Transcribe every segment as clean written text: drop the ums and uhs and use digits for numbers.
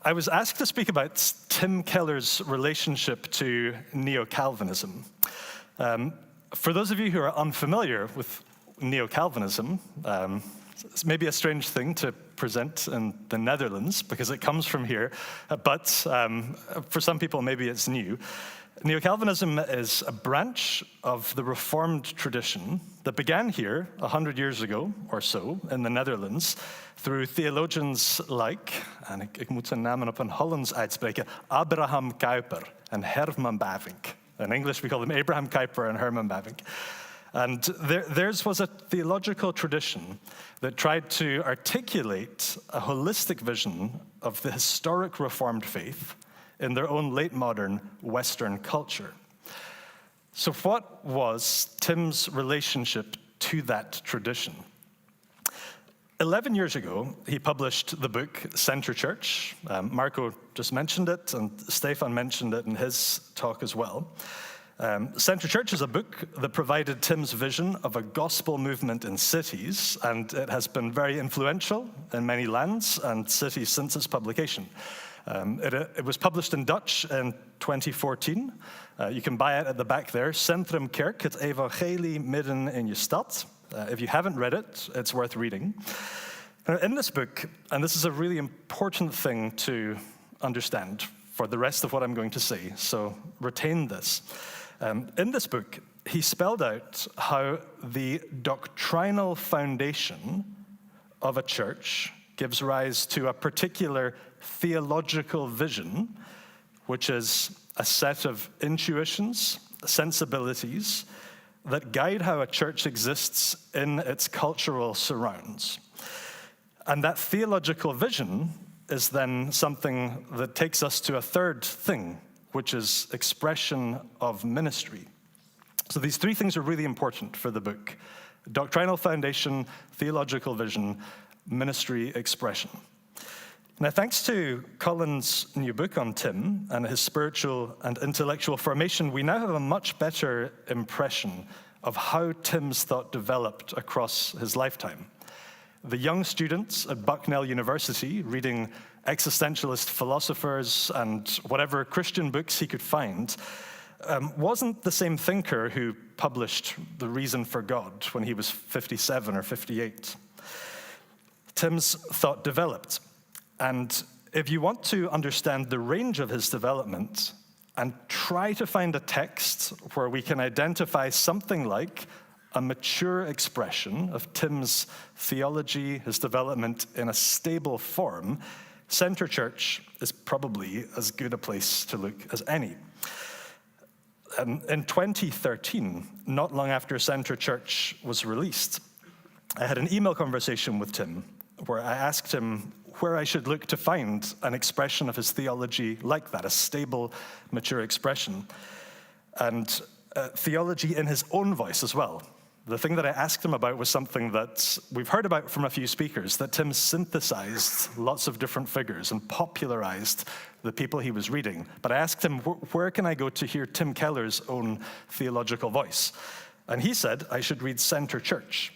I was asked to speak about Tim Keller's relationship to Neo Calvinism. For those of you who are unfamiliar with Neo Calvinism, it's maybe a strange thing to present in the Netherlands because it comes from here, but for some people maybe it's new. Neo Calvinism is a branch of the Reformed tradition that began here 100 years ago or so in the Netherlands through theologians like, en ik moet zijn namen op een Hollands uitspreken, Abraham Kuyper and Herman Bavinck. In English we call them Abraham Kuyper and Herman Bavinck. And theirs was a theological tradition that tried to articulate a holistic vision of the historic Reformed faith in their own late modern Western culture. So what was Tim's relationship to that tradition? 11 years ago, he published the book Center Church. Marco just mentioned it, and Stefan mentioned it in his talk as well. Center Church is a book that provided Tim's vision of a gospel movement in cities, and it has been very influential in many lands and cities since its publication. It was published in Dutch in 2014. You can buy it at the back there. Centrum Kerk, het evangelie midden in je stad. If you haven't read it, it's worth reading. In this book, and this is a really important thing to understand for the rest of what I'm going to say, so retain this. In this book, he spelled out how the doctrinal foundation of a church gives rise to a particular theological vision, which is a set of intuitions, sensibilities, that guide how a church exists in its cultural surrounds. And that theological vision is then something that takes us to a third thing, which is expression of ministry. So these three things are really important for the book: doctrinal foundation, theological vision, ministry expression. Now, thanks to Colin's new book on Tim and his spiritual and intellectual formation, we now have a much better impression of how Tim's thought developed across his lifetime. The young students at Bucknell University reading existentialist philosophers and whatever Christian books he could find wasn't the same thinker who published The Reason for God when he was 57 or 58. Tim's thought developed. And if you want to understand the range of his development and try to find a text where we can identify something like a mature expression of Tim's theology, his development in a stable form, Center Church is probably as good a place to look as any. In 2013, not long after Center Church was released, I had an email conversation with Tim where I asked him where I should look to find an expression of his theology like that, a stable, mature expression. And theology in his own voice as well. The thing that I asked him about was something that we've heard about from a few speakers, that Tim synthesized lots of different figures and popularized the people he was reading. But I asked him, where can I go to hear Tim Keller's own theological voice? And he said, I should read Center Church.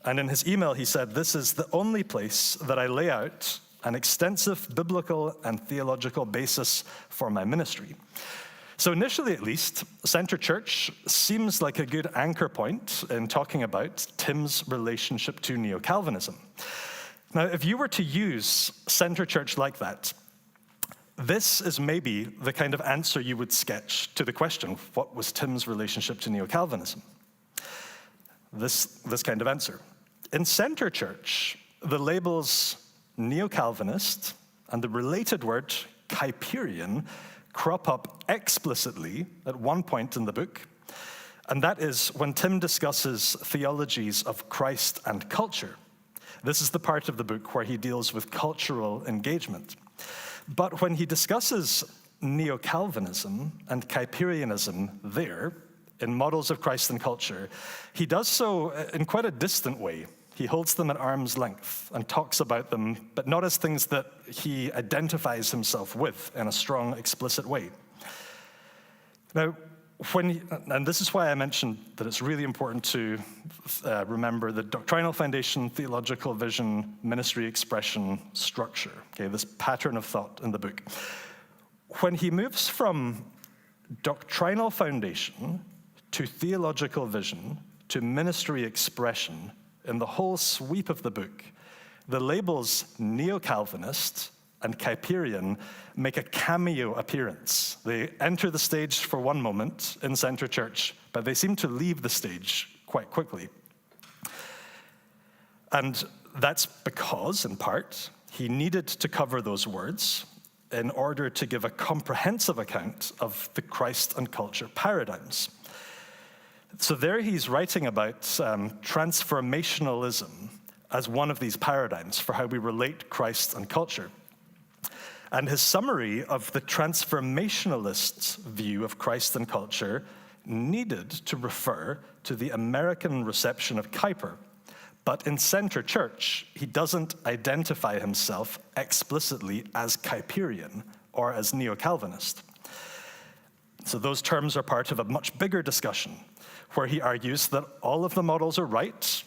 And in his email, he said, this is the only place that I lay out an extensive biblical and theological basis for my ministry. So initially, at least, Center Church seems like a good anchor point in talking about Tim's relationship to Neo Calvinism. Now, if you were to use Center Church like that, this is maybe the kind of answer you would sketch to the question, what was Tim's relationship to Neo Calvinism? This kind of answer. In Center Church, the labels Neo Calvinist and the related word Kuyperian crop up explicitly at one point in the book, and that is when Tim discusses theologies of Christ and culture. This is the part of the book where he deals with cultural engagement. But when he discusses Neo-Calvinism and Kuyperianism there, in models of Christ and culture, he does so in quite a distant way. He holds them at arm's length and talks about them, but not as things that he identifies himself with in a strong, explicit way. Now, and this is why I mentioned that it's really important to remember the doctrinal foundation, theological vision, ministry expression, structure, okay, this pattern of thought in the book. When he moves from doctrinal foundation to theological vision to ministry expression in the whole sweep of the book, the labels Neo Calvinist and Kuyperian make a cameo appearance. They enter the stage for one moment in Center Church, but they seem to leave the stage quite quickly. And that's because, in part, he needed to cover those words in order to give a comprehensive account of the Christ and culture paradigms. So there he's writing about transformationalism as one of these paradigms for how we relate Christ and culture. And his summary of the transformationalist's view of Christ and culture needed to refer to the American reception of Kuyper. But in Center Church, he doesn't identify himself explicitly as Kuyperian or as Neo Calvinist. So those terms are part of a much bigger discussion where he argues that all of the models are right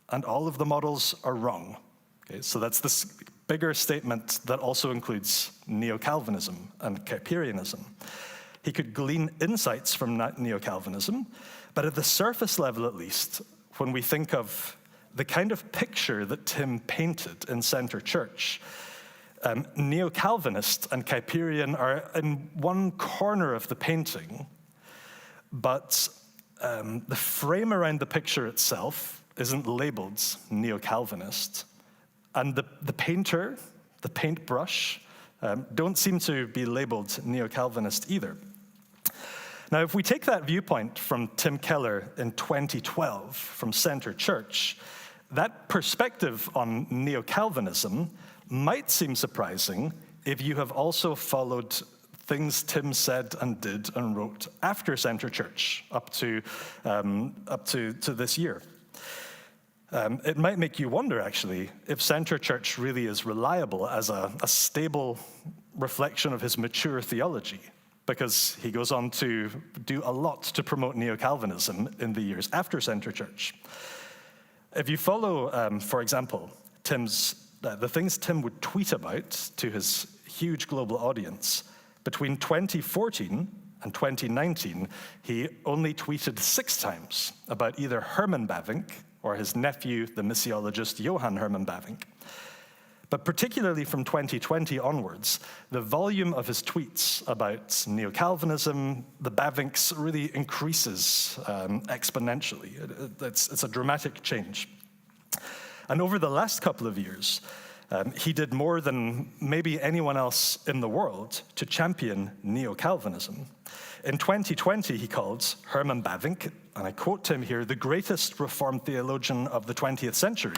and all of the models are wrong. Okay, so that's this bigger statement that also includes Neo Calvinism and Kuyperianism. He could glean insights from Neo Calvinism, but at the surface level at least, when we think of the kind of picture that Tim painted in Center Church, Neo Calvinist and Kuyperian are in one corner of the painting, but the frame around the picture itself isn't labeled Neo Calvinist. And the painter, the paintbrush, don't seem to be labeled Neo Calvinist either. Now, if we take that viewpoint from Tim Keller in 2012 from Center Church, that perspective on Neo Calvinism might seem surprising if you have also followed things Tim said and did and wrote after Center Church up to this year. It might make you wonder, actually, if Center Church really is reliable as a stable reflection of his mature theology, because he goes on to do a lot to promote Neo-Calvinism in the years after Center Church. If you follow, for example, the things Tim would tweet about to his huge global audience, between 2014 and 2019, he only tweeted 6 times about either Herman Bavinck or his nephew, the missiologist Johann Herman Bavinck. But particularly from 2020 onwards, the volume of his tweets about Neo-Calvinism, the Bavincks, really increases exponentially. It's a dramatic change. And over the last couple of years, he did more than maybe anyone else in the world to champion Neo-Calvinism. In 2020, he called Herman Bavinck, and I quote him here, the greatest Reformed theologian of the 20th century.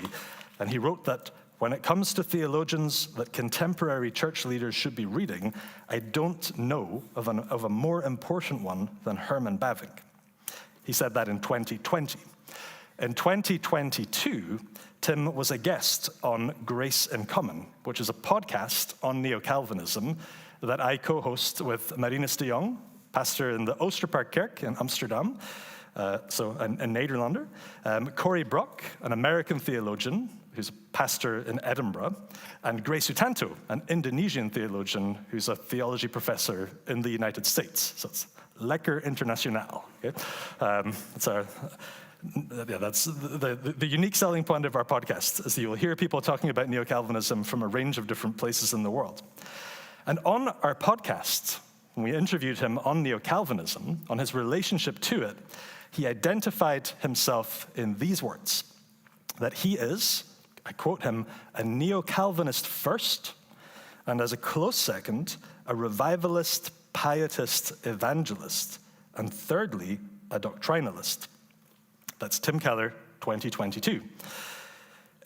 And he wrote that, when it comes to theologians that contemporary church leaders should be reading, I don't know of a more important one than Herman Bavinck. He said that in 2020. In 2022, Tim was a guest on Grace in Common, which is a podcast on Neo-Calvinism that I co-host with Marinus de Jong, pastor in the Oosterparkkerk in Amsterdam, so a Nederlander, Corey Brock, an American theologian who's a pastor in Edinburgh, and Grace Sutanto, an Indonesian theologian who's a theology professor in the United States. So it's lekker internationaal. Okay? That's the unique selling point of our podcast, is that you'll hear people talking about Neo-Calvinism from a range of different places in the world. And on our podcast, when we interviewed him on Neo-Calvinism, on his relationship to it, he identified himself in these words, that he is, I quote him, a Neo-Calvinist first, and as a close second, a revivalist, pietist, evangelist, and thirdly, a doctrinalist. That's Tim Keller, 2022.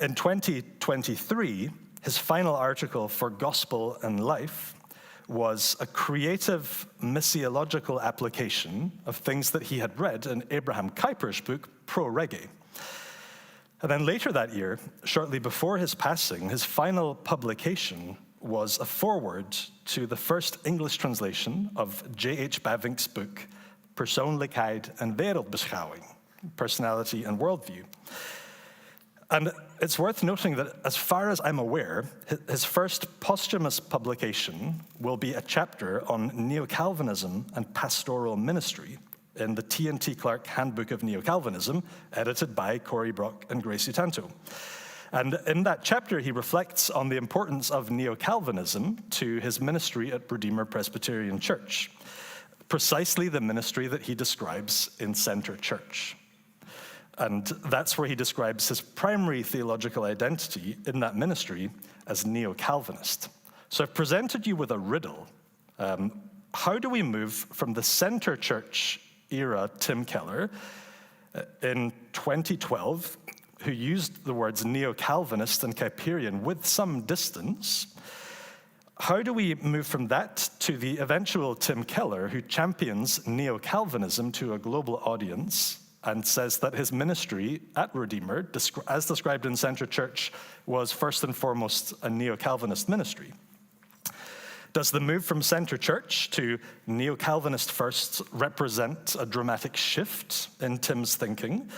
In 2023, his final article for Gospel and Life was a creative missiological application of things that he had read in Abraham Kuyper's book, Pro Rege. And then later that year, shortly before his passing, his final publication was a foreword to the first English translation of J.H. Bavinck's book, persoonlijkheid en wereldbeschouwing, personality and worldview. And it's worth noting that, as far as I'm aware, his first posthumous publication will be a chapter on Neo Calvinism and pastoral ministry in the T&T Clark Handbook of Neo Calvinism, edited by Cory Brock and Gracie Tanto. And in that chapter, he reflects on the importance of Neo Calvinism to his ministry at Redeemer Presbyterian Church, precisely the ministry that he describes in Center Church. And that's where he describes his primary theological identity in that ministry as Neo Calvinist. So I've presented you with a riddle. How do we move from the Center Church era Tim Keller in 2012, who used the words Neo Calvinist and Kuyperian with some distance? How do we move from that to the eventual Tim Keller, who champions Neo Calvinism to a global audience and says that his ministry at Redeemer, as described in Center Church, was first and foremost a Neo Calvinist ministry? Does the move from Center Church to Neo Calvinist first represent a dramatic shift in Tim's thinking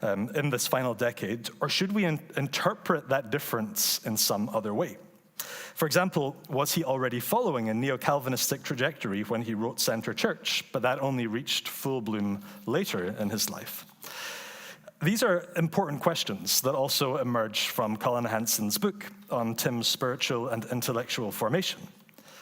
in this final decade, or should we interpret that difference in some other way? For example, was he already following a Neo-Calvinistic trajectory when he wrote Center Church, but that only reached full bloom later in his life? These are important questions that also emerge from Colin Hanson's book on Tim's spiritual and intellectual formation.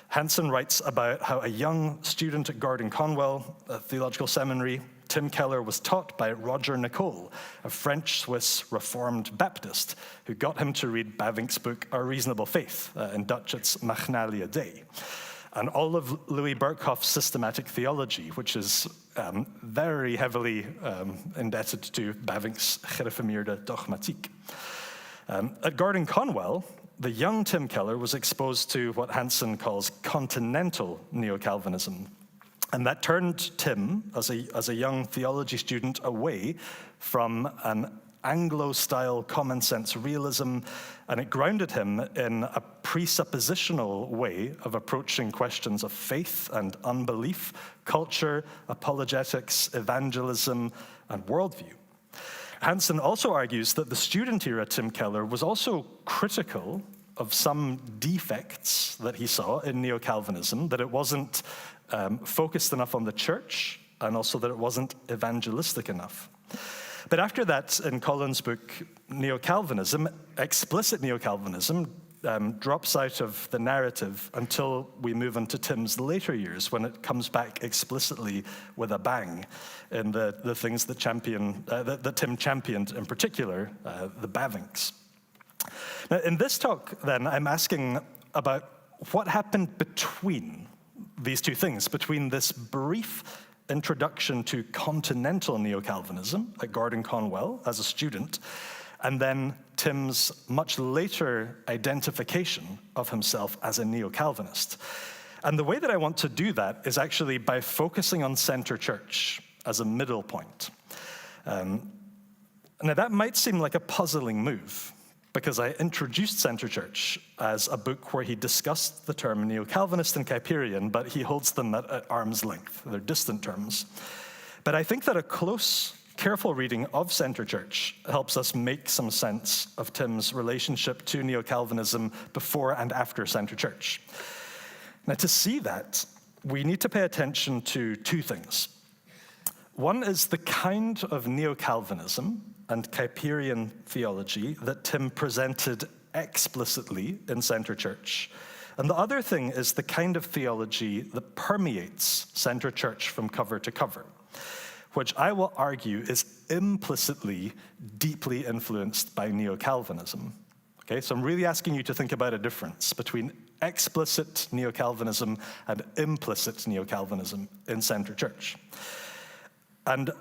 Hanson writes about how a young student at Gordon Conwell, a theological seminary, Tim Keller was taught by Roger Nicole, a French-Swiss Reformed Baptist, who got him to read Bavinck's book, Our Reasonable Faith. In Dutch, it's Magnalia Dei. And all of Louis Berkhof's systematic theology, which is very heavily indebted to Bavinck's Gereformeerde Dogmatiek. At Gordon Conwell, the young Tim Keller was exposed to what Hanson calls continental Neo-Calvinism. And that turned Tim, as a young theology student, away from an Anglo-style common-sense realism, and it grounded him in a presuppositional way of approaching questions of faith and unbelief, culture, apologetics, evangelism, and worldview. Hanson also argues that the student-era Tim Keller was also critical of some defects that he saw in Neo-Calvinism, that it wasn't focused enough on the church, and also that it wasn't evangelistic enough. But after that, in Colin's book, Neo Calvinism, explicit Neo Calvinism drops out of the narrative until we move into Tim's later years, when it comes back explicitly with a bang in the things that Tim championed, in particular, the Bavincks. Now, in this talk, then, I'm asking about what happened between these two things, between this brief introduction to continental Neo-Calvinism at Gordon Conwell as a student, and then Tim's much later identification of himself as a Neo-Calvinist. And the way that I want to do that is actually by focusing on Center Church as a middle point. Now, that might seem like a puzzling move, because I introduced Center Church as a book where he discussed the term Neo-Calvinist and Kuyperian, but he holds them at arm's length. They're distant terms. But I think that a close, careful reading of Center Church helps us make some sense of Tim's relationship to Neo-Calvinism before and after Center Church. Now, to see that, we need to pay attention to two things. One is the kind of Neo-Calvinism and Kuyperian theology that Tim presented explicitly in Center Church. And the other thing is the kind of theology that permeates Center Church from cover to cover, which I will argue is implicitly deeply influenced by Neo-Calvinism. Okay, so I'm really asking you to think about a difference between explicit Neo-Calvinism and implicit Neo-Calvinism in Center Church. And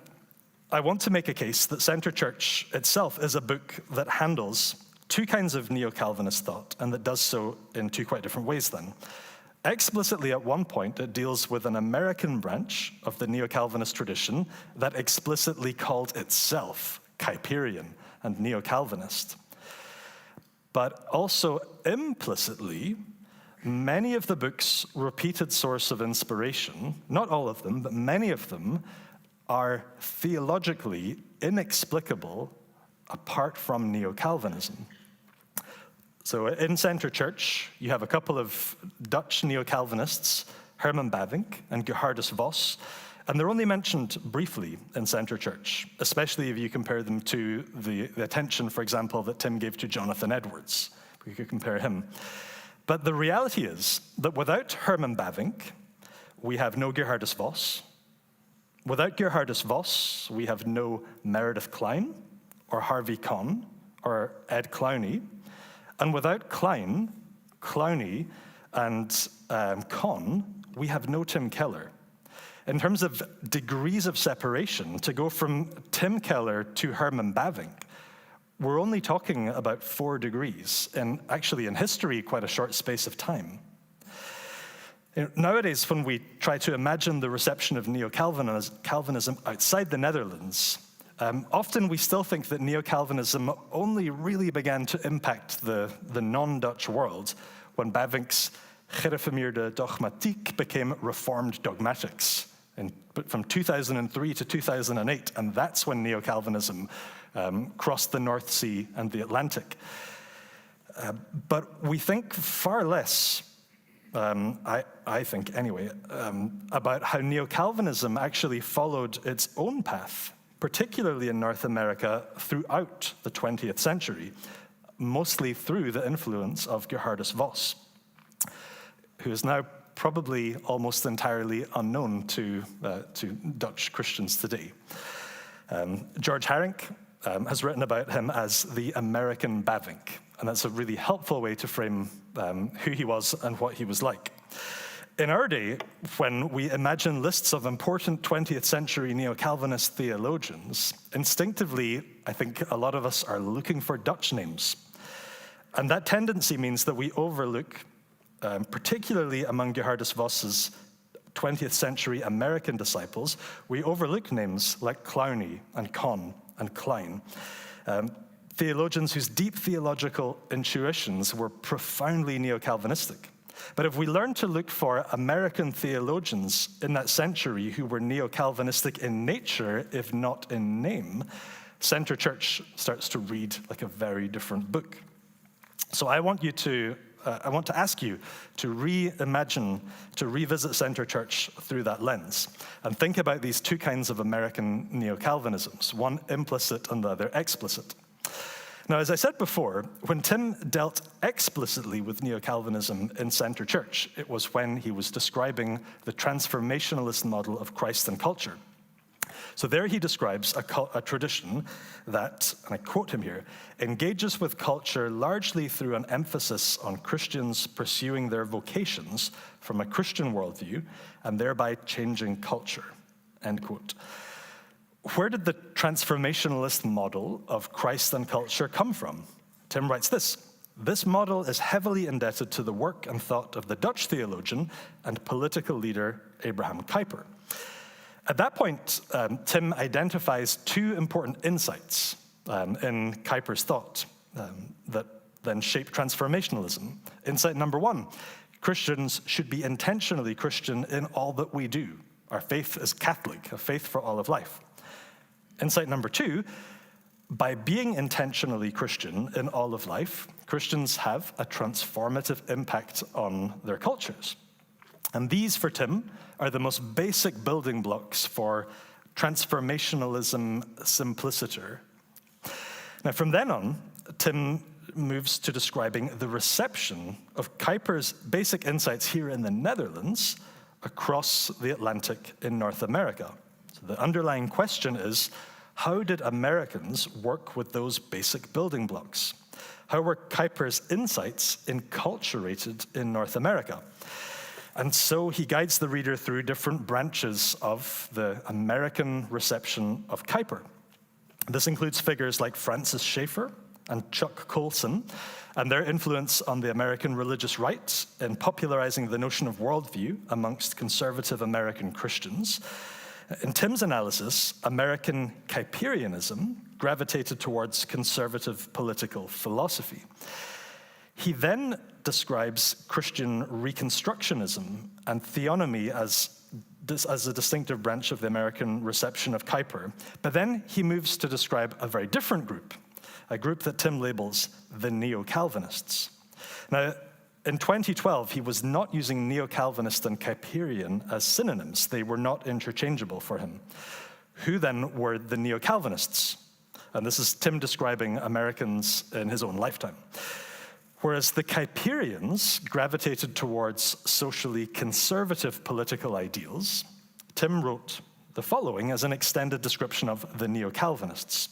I want to make a case that Center Church itself is a book that handles two kinds of Neo-Calvinist thought, and that does so in two quite different ways then. Explicitly, at one point, it deals with an American branch of the Neo-Calvinist tradition that explicitly called itself Kuyperian and Neo-Calvinist. But also implicitly many of the books' repeated source of inspiration, not all of them, but many of them, are theologically inexplicable apart from Neo Calvinism. So in Center Church, you have a couple of Dutch Neo Calvinists, Herman Bavinck and Gerhardus Vos, and they're only mentioned briefly in Center Church, especially if you compare them to the attention, for example, that Tim gave to Jonathan Edwards. We could compare him. But the reality is that without Herman Bavinck, we have no Gerhardus Vos. Without Gerhardus Vos, we have no Meredith Kline, or Harvey Kahn, or Ed Clowney. And without Kline, Clowney, and Kahn, we have no Tim Keller. In terms of degrees of separation, to go from Tim Keller to Herman Bavinck, we're only talking about 4 degrees, and actually in history, quite a short space of time. Nowadays, when we try to imagine the reception of Neo Calvinism outside the Netherlands, often we still think that Neo Calvinism only really began to impact the non-Dutch world when Bavinck's gereformeerde dogmatiek became reformed dogmatics from 2003 to 2008, and that's when Neo Calvinism crossed the North Sea and the Atlantic. But we think far less, I think anyway, about how Neo Calvinism actually followed its own path, particularly in North America throughout the 20th century, mostly through the influence of Gerhardus Vos, who is now probably almost entirely unknown to Dutch Christians today. George Harink has written about him as the American Bavinck, and that's a really helpful way to frame who he was and what he was like. In our day, when we imagine lists of important 20th century Neo-Calvinist theologians, instinctively, I think a lot of us are looking for Dutch names. And that tendency means that we overlook, particularly among Gerhardus Vos's 20th century American disciples, we overlook names like Clowney and Kahn and Kline, theologians whose deep theological intuitions were profoundly Neo-Calvinistic. But if we learn to look for American theologians in that century who were Neo-Calvinistic in nature, if not in name, Center Church starts to read like a very different book. So I want to ask you to reimagine, to revisit Center Church through that lens, and think about these 2 kinds of American Neo-Calvinisms, one implicit and the other explicit. Now, as I said before, when Tim dealt explicitly with Neo-Calvinism in Center Church, it was when he was describing the transformationalist model of Christ and culture. So there he describes a tradition that, and I quote him here, engages with culture largely through an emphasis on Christians pursuing their vocations from a Christian worldview and thereby changing culture, end quote. Where did the transformationalist model of Christ and culture come from? Tim writes this: this model is heavily indebted to the work and thought of the Dutch theologian and political leader Abraham Kuyper. At that point, Tim identifies 2 important insights in Kuyper's thought that then shape transformationalism. Insight number 1, Christians should be intentionally Christian in all that we do. Our faith is Catholic, a faith for all of life. Insight number 2, by being intentionally Christian in all of life, Christians have a transformative impact on their cultures. And these, for Tim, are the most basic building blocks for transformationalism simpliciter. Now, from then on, Tim moves to describing the reception of Kuyper's basic insights here in the Netherlands across the Atlantic in North America. So the underlying question is, how did Americans work with those basic building blocks? How were Kuyper's insights enculturated in North America? And so he guides the reader through different branches of the American reception of Kuyper. This includes figures like Francis Schaeffer and Chuck Colson and their influence on the American religious right in popularizing the notion of worldview amongst conservative American Christians. In Tim's analysis, American Kuyperianism gravitated towards conservative political philosophy. He then describes Christian reconstructionism and theonomy as a distinctive branch of the American reception of Kuyper. But then he moves to describe a very different group, a group that Tim labels the Neo Calvinists. Now, in 2012, he was not using Neo Calvinist and Kuyperian as synonyms. They were not interchangeable for him. Who then were the Neo Calvinists? And this is Tim describing Americans in his own lifetime. Whereas the Kuyperians gravitated towards socially conservative political ideals, Tim wrote the following as an extended description of the Neo Calvinists.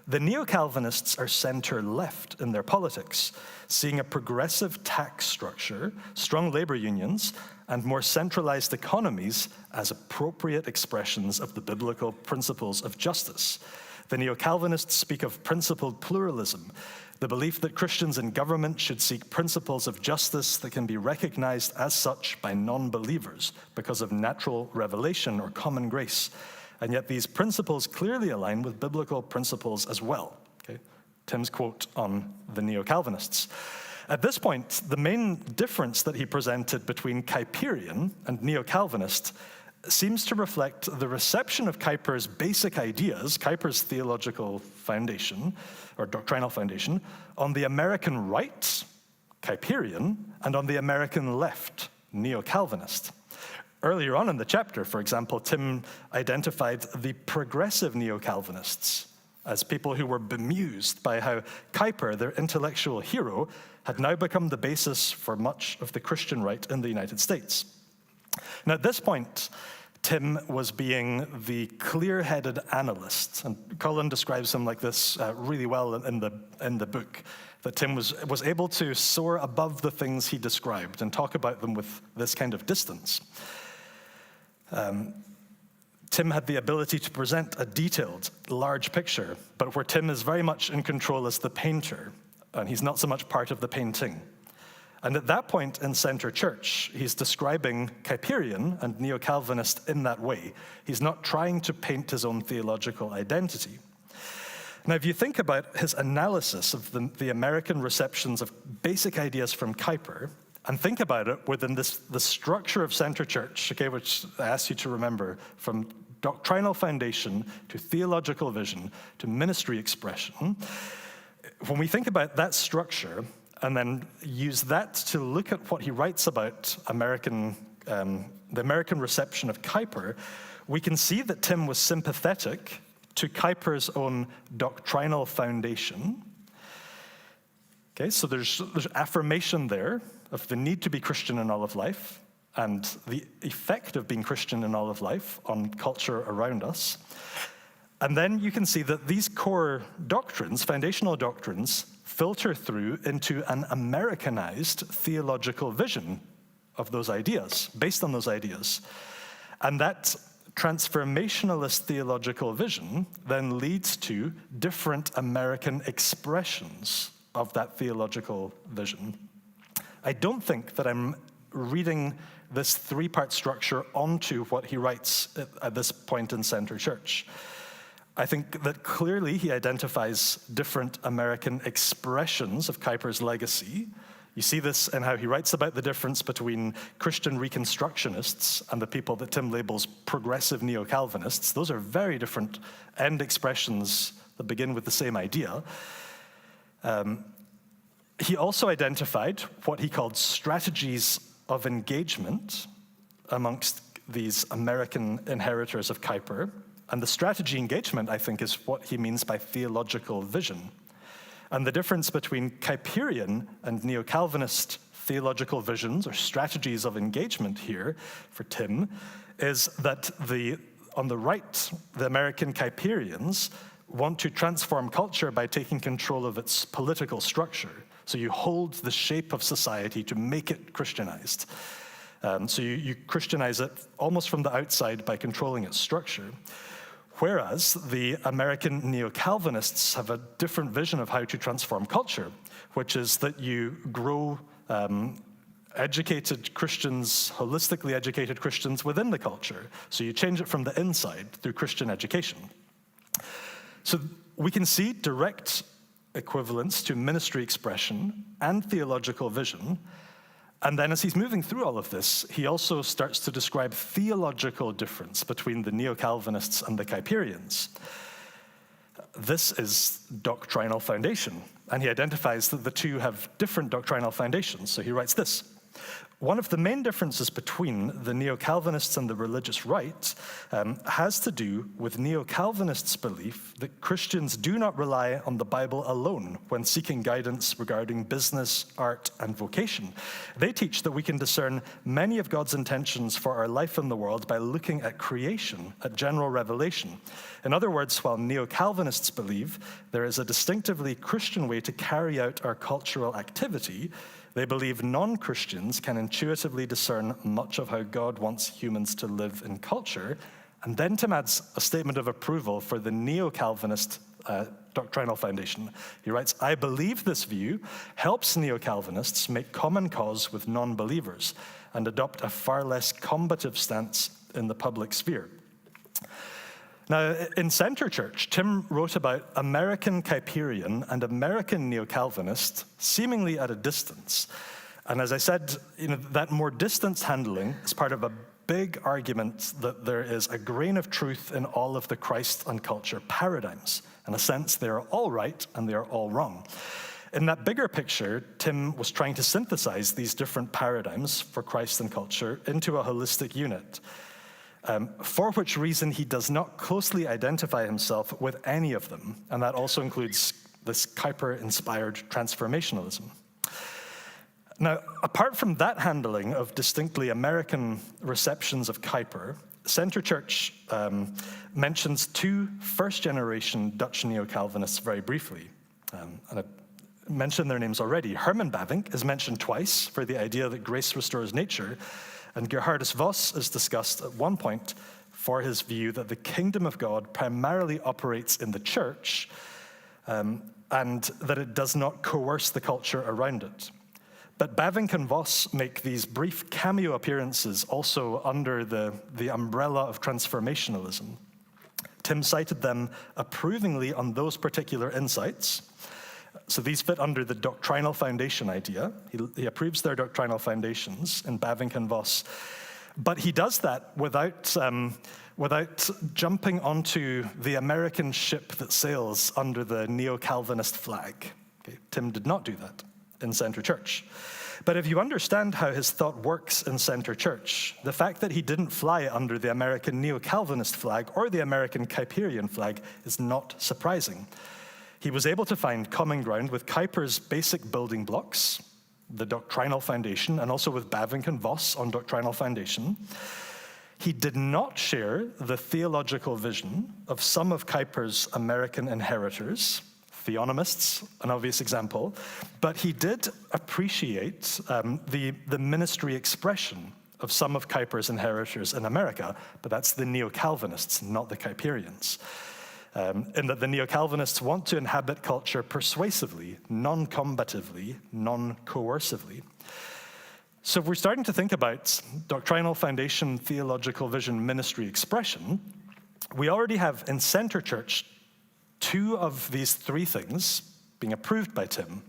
The Neo Calvinists are center-left in their politics, seeing a progressive tax structure, strong labor unions, and more centralized economies as appropriate expressions of the biblical principles of justice. The Neo Calvinists speak of principled pluralism, the belief that Christians in government should seek principles of justice that can be recognized as such by non-believers because of natural revelation or common grace. And yet these principles clearly align with biblical principles as well. Okay? Tim's quote on the Neo Calvinists. At this point, the main difference that he presented between Kuyperian and Neo Calvinist seems to reflect the reception of Kuyper's basic ideas, Kuyper's theological foundation, or doctrinal foundation, on the American right, Kuyperian, and on the American left, Neo Calvinist. Earlier on in the chapter, for example, Tim identified the progressive Neo Calvinists as people who were bemused by how Kuyper, their intellectual hero, had now become the basis for much of the Christian right in the United States. Now, at this point, Tim was being the clear-headed analyst, and Colin describes him like this really well in the book, that Tim was able to soar above the things he described and talk about them with this kind of distance. Tim had the ability to present a detailed, large picture, but where Tim is very much in control as the painter, and he's not so much part of the painting. And at that point in Center Church, he's describing Kuyperian and Neo Calvinist in that way. He's not trying to paint his own theological identity. Now, if you think about his analysis of the American receptions of basic ideas from Kuyper, and think about it within the structure of Center Church, okay, which I ask you to remember, from doctrinal foundation to theological vision to ministry expression, when we think about that structure, and then use that to look at what he writes about the American reception of Kuyper, we can see that Tim was sympathetic to Kuyper's own doctrinal foundation. Okay, so there's affirmation there of the need to be Christian in all of life and the effect of being Christian in all of life on culture around us. And then you can see that these core doctrines, foundational doctrines, filter through into an Americanized theological vision of those ideas, based on those ideas. And that transformationalist theological vision then leads to different American expressions of that theological vision. I don't think that I'm reading this three-part structure onto what he writes at this point in Center Church. I think that clearly he identifies different American expressions of Kuyper's legacy. You see this in how he writes about the difference between Christian Reconstructionists and the people that Tim labels progressive Neo-Calvinists. Those are very different end expressions that begin with the same idea. He also identified what he called strategies of engagement amongst these American inheritors of Kuyper. And the strategy engagement, I think, is what he means by theological vision. And the difference between Kuyperian and Neo-Calvinist theological visions or strategies of engagement here for Tim is that on the right, the American Kuyperians want to transform culture by taking control of its political structure. So you hold the shape of society to make it Christianized. So you Christianize it almost from the outside by controlling its structure. Whereas the American Neo-Calvinists have a different vision of how to transform culture, which is that you grow educated Christians, holistically educated Christians within the culture. So you change it from the inside through Christian education. So we can see direct equivalence to ministry expression and theological vision. And then as he's moving through all of this, he also starts to describe theological difference between the Neo Calvinists and the Kuyperians. This is doctrinal foundation, and he identifies that the two have different doctrinal foundations. So he writes this: one of the main differences between the Neo-Calvinists and the religious right has to do with Neo-Calvinists' belief that Christians do not rely on the Bible alone when seeking guidance regarding business, art, and vocation. They teach that we can discern many of God's intentions for our life in the world by looking at creation, at general revelation. In other words, while Neo-Calvinists believe there is a distinctively Christian way to carry out our cultural activity, they believe non-Christians can intuitively discern much of how God wants humans to live in culture. And then Tim adds a statement of approval for the Neo-Calvinist doctrinal foundation. He writes, I believe this view helps Neo-Calvinists make common cause with non-believers and adopt a far less combative stance in the public sphere. Now, in Center Church, Tim wrote about American Kuyperian and American Neo-Calvinist seemingly at a distance. And as I said, that more distance handling is part of a big argument that there is a grain of truth in all of the Christ and culture paradigms. In a sense, they are all right and they are all wrong. In that bigger picture, Tim was trying to synthesize these different paradigms for Christ and culture into a holistic unit. For which reason he does not closely identify himself with any of them, and that also includes this Kuyper-inspired transformationalism. Now, apart from that handling of distinctly American receptions of Kuyper, Center Church mentions two first-generation Dutch Neo-Calvinists very briefly. And I mentioned their names already. Herman Bavinck is mentioned twice for the idea that grace restores nature, and Gerhardus Vos is discussed at one point for his view that the kingdom of God primarily operates in the church and that it does not coerce the culture around it. But Bavinck and Vos make these brief cameo appearances also under the umbrella of transformationalism. Tim cited them approvingly on those particular insights. So these fit under the doctrinal foundation idea. He approves their doctrinal foundations in Bavinck and Vos. But he does that without jumping onto the American ship that sails under the Neo-Calvinist flag. Okay, Tim did not do that in Center Church. But if you understand how his thought works in Center Church, the fact that he didn't fly under the American Neo-Calvinist flag or the American Kuyperian flag is not surprising. He was able to find common ground with Kuyper's basic building blocks, the doctrinal foundation, and also with Bavinck and Vos on doctrinal foundation. He did not share the theological vision of some of Kuyper's American inheritors, theonomists, an obvious example, but he did appreciate the ministry expression of some of Kuyper's inheritors in America, but that's the Neo-Calvinists, not the Kuyperians. In that the Neo-Calvinists want to inhabit culture persuasively, non-combatively, non-coercively. So if we're starting to think about doctrinal foundation, theological vision, ministry expression, we already have in Center Church two of these three things being approved by Tim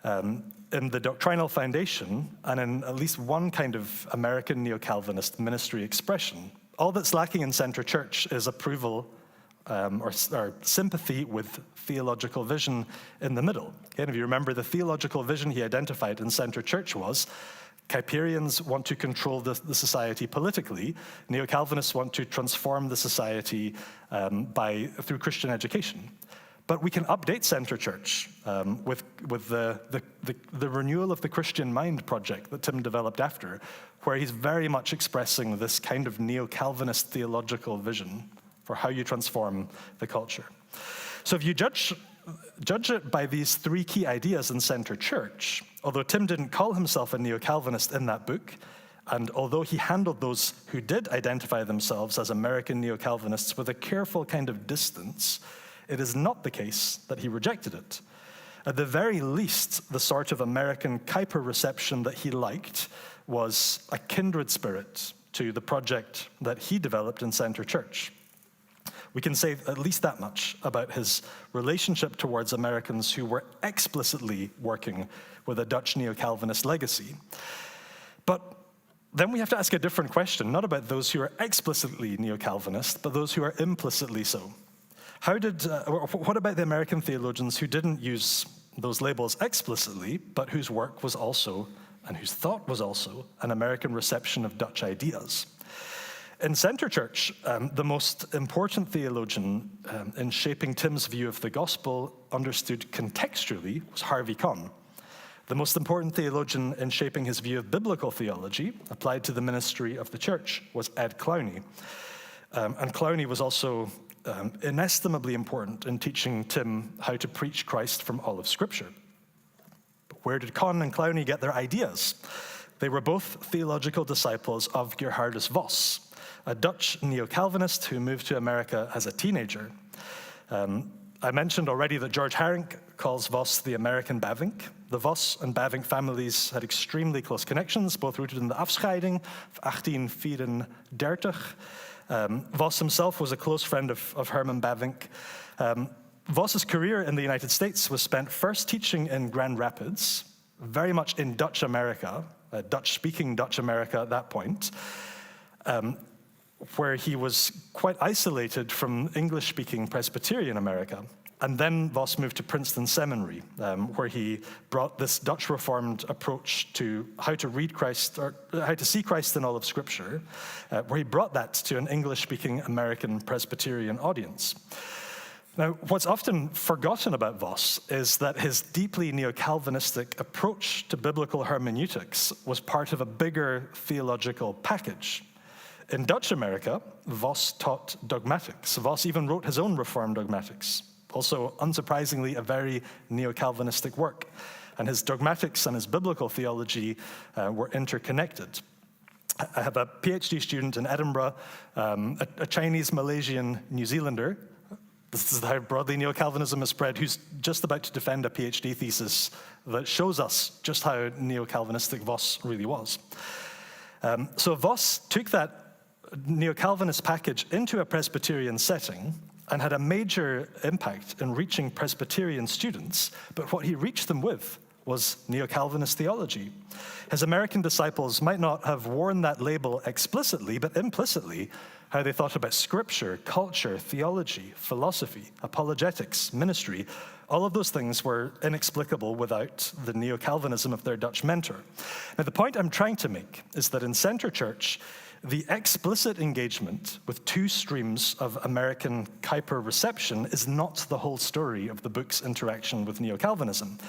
in the doctrinal foundation and in at least one kind of American Neo-Calvinist ministry expression. All that's lacking in Center Church is approval or sympathy with theological vision in the middle. Okay, and if you remember, the theological vision he identified in Center Church was Kuyperians want to control the society politically. Neo-Calvinists want to transform the society through Christian education. But we can update Center Church with the renewal of the Christian Mind project that Tim developed after, where he's very much expressing this kind of Neo-Calvinist theological vision for how you transform the culture. So if you judge it by these three key ideas in Center Church, although Tim didn't call himself a Neo-Calvinist in that book, and although he handled those who did identify themselves as American Neo-Calvinists with a careful kind of distance, it is not the case that he rejected it. At the very least, the sort of American Kuyper reception that he liked was a kindred spirit to the project that he developed in Center Church. We can say at least that much about his relationship towards Americans who were explicitly working with a Dutch Neo-Calvinist legacy. But then we have to ask a different question, not about those who are explicitly Neo-Calvinist, but those who are implicitly so. What about the American theologians who didn't use those labels explicitly, but whose work was also, and whose thought was also, an American reception of Dutch ideas? In Center Church, the most important theologian in shaping Tim's view of the gospel, understood contextually, was Harvey Kahn. The most important theologian in shaping his view of biblical theology, applied to the ministry of the church, was Ed Clowney. And Clowney was also inestimably important in teaching Tim how to preach Christ from all of Scripture. But where did Kahn and Clowney get their ideas? They were both theological disciples of Gerhardus Vos, a Dutch Neo-Calvinist who moved to America as a teenager. I mentioned already that George Haring calls Vos the American Bavinck. The Vos and Bavinck families had extremely close connections, both rooted in the Afscheiding of 1834. Vos himself was a close friend of Herman Bavinck. Vos's career in the United States was spent first teaching in Grand Rapids, very much in Dutch America, Dutch-speaking Dutch America at that point, where he was quite isolated from English-speaking Presbyterian America. And then Vos moved to Princeton Seminary, where he brought this Dutch Reformed approach to how to read Christ, or how to see Christ in all of Scripture, where he brought that to an English-speaking American Presbyterian audience. Now, what's often forgotten about Vos is that his deeply Neo-Calvinistic approach to biblical hermeneutics was part of a bigger theological package. In Dutch America, Vos taught dogmatics. Vos even wrote his own Reformed dogmatics. Also, unsurprisingly, a very Neo-Calvinistic work. And his dogmatics and his biblical theology were interconnected. I have a PhD student in Edinburgh, a Chinese, Malaysian, New Zealander. This is how broadly Neo-Calvinism is spread, who's just about to defend a PhD thesis that shows us just how Neo-Calvinistic Vos really was. So Vos took that Neo-Calvinist package into a Presbyterian setting and had a major impact in reaching Presbyterian students, but what he reached them with was Neo-Calvinist theology. His American disciples might not have worn that label explicitly, but implicitly, how they thought about Scripture, culture, theology, philosophy, apologetics, ministry, all of those things were inexplicable without the Neo-Calvinism of their Dutch mentor. Now, the point I'm trying to make is that in Center Church, the explicit engagement with two streams of American Kuyper reception is not the whole story of the book's interaction with Neo-Calvinism.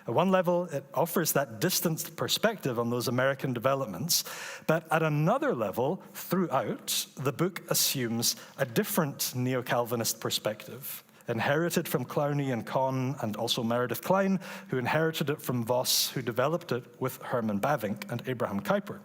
At one level, it offers that distanced perspective on those American developments, but at another level, throughout, the book assumes a different Neo-Calvinist perspective, inherited from Clowney and Kahn, and also Meredith Kline, who inherited it from Vos, who developed it with Herman Bavinck and Abraham Kuyper.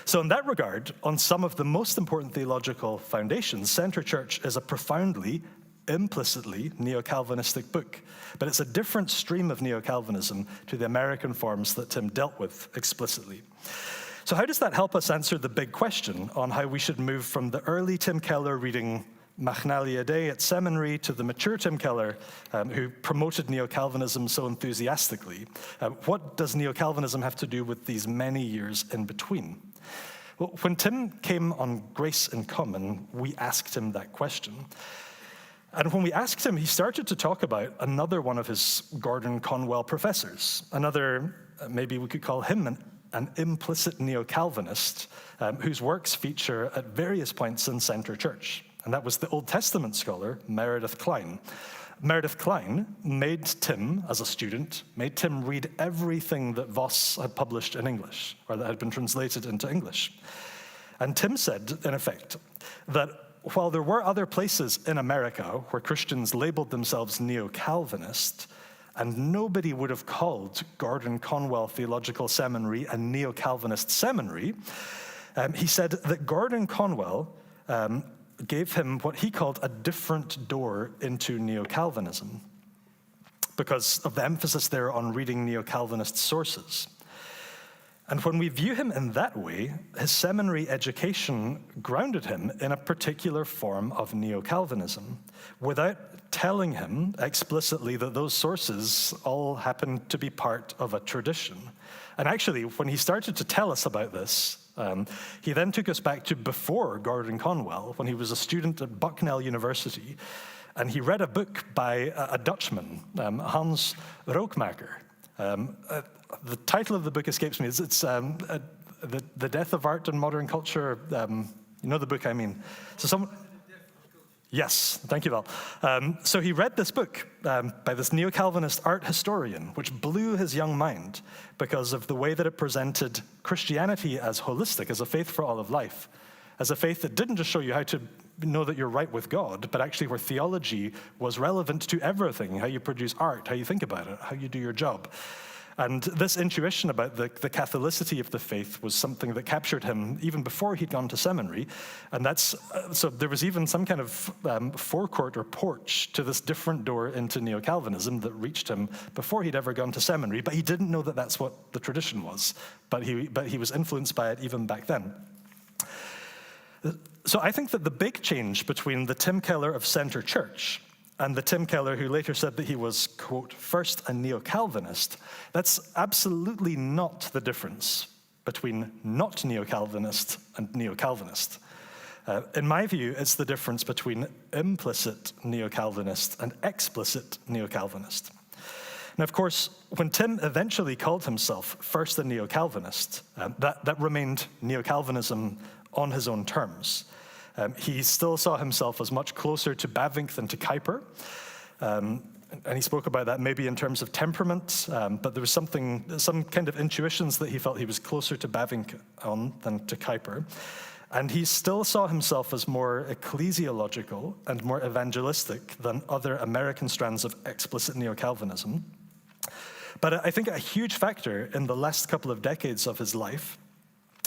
So in that regard, on some of the most important theological foundations, Center Church is a profoundly, implicitly Neo-Calvinistic book, but it's a different stream of Neo-Calvinism to the American forms that Tim dealt with explicitly. So how does that help us answer the big question on how we should move from the early Tim Keller reading Magnalia Dei at seminary to the mature Tim Keller, who promoted Neo-Calvinism so enthusiastically? What does Neo-Calvinism have to do with these many years in between? Well, when Tim came on Grace in Common, we asked him that question. And when we asked him, he started to talk about another one of his Gordon Conwell professors, another, maybe we could call him an implicit Neo-Calvinist, whose works feature at various points in Center Church. And that was the Old Testament scholar, Meredith Kline. Meredith Kline made Tim, as a student, made Tim read everything that Vos had published in English, or that had been translated into English. And Tim said, in effect, that while there were other places in America where Christians labeled themselves Neo-Calvinist, and nobody would have called Gordon Conwell Theological Seminary a Neo-Calvinist seminary, he said that Gordon Conwell gave him what he called a different door into Neo-Calvinism because of the emphasis there on reading Neo-Calvinist sources. And when we view him in that way, his seminary education grounded him in a particular form of Neo Calvinism, without telling him explicitly that those sources all happened to be part of a tradition. And actually, when he started to tell us about this, he then took us back to before Gordon Conwell, when he was a student at Bucknell University, and he read a book by a Dutchman, Hans Rookmaker. The title of the book escapes me. It's The Death of Art and Modern Culture. You know the book I mean. So yes, thank you, Val. So he read this book by this Neo Calvinist art historian, which blew his young mind because of the way that it presented Christianity as holistic, as a faith for all of life, as a faith that didn't just show you how to know that you're right with God, but actually where theology was relevant to everything, how you produce art, how you think about it, how you do your job. And this intuition about the Catholicity of the faith was something that captured him even before he'd gone to seminary. And so there was even some kind of forecourt or porch to this different door into Neo-Calvinism that reached him before he'd ever gone to seminary, but he didn't know that that's what the tradition was. But he was influenced by it even back then. So I think that the big change between the Tim Keller of Center Church and the Tim Keller who later said that he was, quote, first a Neo-Calvinist, that's absolutely not the difference between not Neo-Calvinist and Neo-Calvinist. In my view, it's the difference between implicit Neo-Calvinist and explicit Neo-Calvinist. Now, of course, when Tim eventually called himself first a Neo-Calvinist, that remained Neo-Calvinism on his own terms. He still saw himself as much closer to Bavinck than to Kuyper. And he spoke about that maybe in terms of temperament, but there was some kind of intuitions that he felt he was closer to Bavinck on than to Kuyper. And he still saw himself as more ecclesiological and more evangelistic than other American strands of explicit Neo-Calvinism. But I think a huge factor in the last couple of decades of his life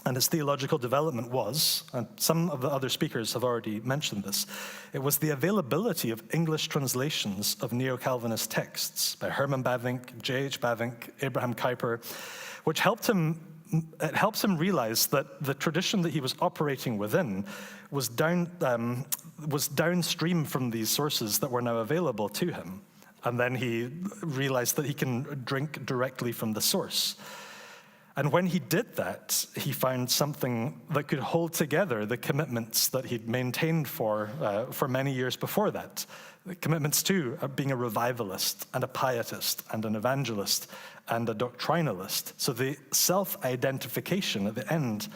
and his theological development was, and some of the other speakers have already mentioned this, it was the availability of English translations of Neo-Calvinist texts by Herman Bavinck, J.H. Bavinck, Abraham Kuyper, which helps him realize that the tradition that he was operating within was downstream from these sources that were now available to him. And then he realized that he can drink directly from the source. And when he did that, he found something that could hold together the commitments that he'd maintained for many years before that. The commitments to being a revivalist and a pietist and an evangelist and a doctrinalist. So the self-identification at the end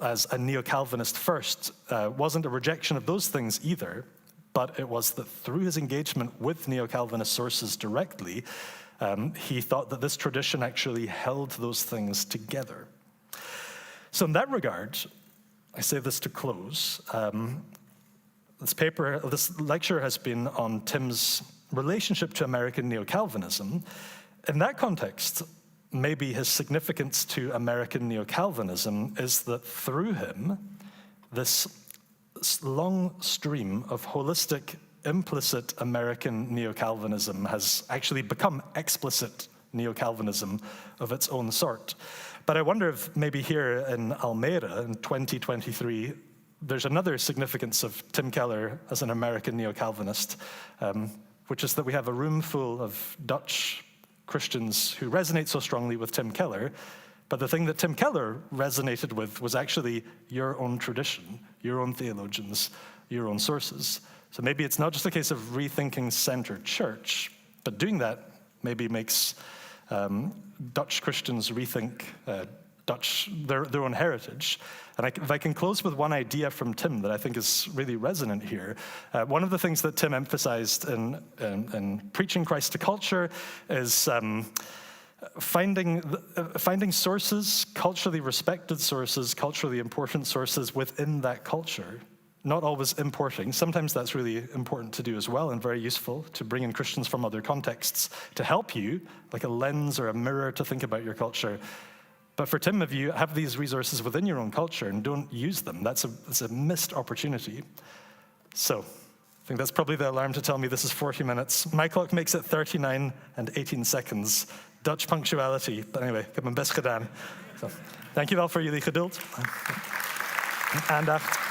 as a Neo-Calvinist first wasn't a rejection of those things either, but it was that through his engagement with Neo-Calvinist sources directly, he thought that this tradition actually held those things together. So in that regard, I say this to close. This lecture has been on Tim's relationship to American Neo-Calvinism. In that context, maybe his significance to American Neo-Calvinism is that through him, this long stream of holistic, implicit American Neo-Calvinism has actually become explicit Neo-Calvinism of its own sort. But I wonder if maybe here in Almere in 2023, there's another significance of Tim Keller as an American Neo-Calvinist, which is that we have a room full of Dutch Christians who resonate so strongly with Tim Keller, but the thing that Tim Keller resonated with was actually your own tradition, your own theologians, your own sources. So maybe it's not just a case of rethinking Center Church, but doing that maybe makes Dutch Christians rethink their own heritage. And if I can close with one idea from Tim that I think is really resonant here, one of the things that Tim emphasized in preaching Christ to culture is finding sources, culturally respected sources, culturally important sources within that culture. Not always importing. Sometimes that's really important to do as well and very useful to bring in Christians from other contexts to help you, like a lens or a mirror to think about your culture. But for Tim, if you have these resources within your own culture and don't use them, that's a missed opportunity. So I think that's probably the alarm to tell me this is 40 minutes. My clock makes it 39 and 18 seconds. Dutch punctuality. But anyway, ik heb mijn best gedaan. Dankjewel voor jullie geduld. Aandacht.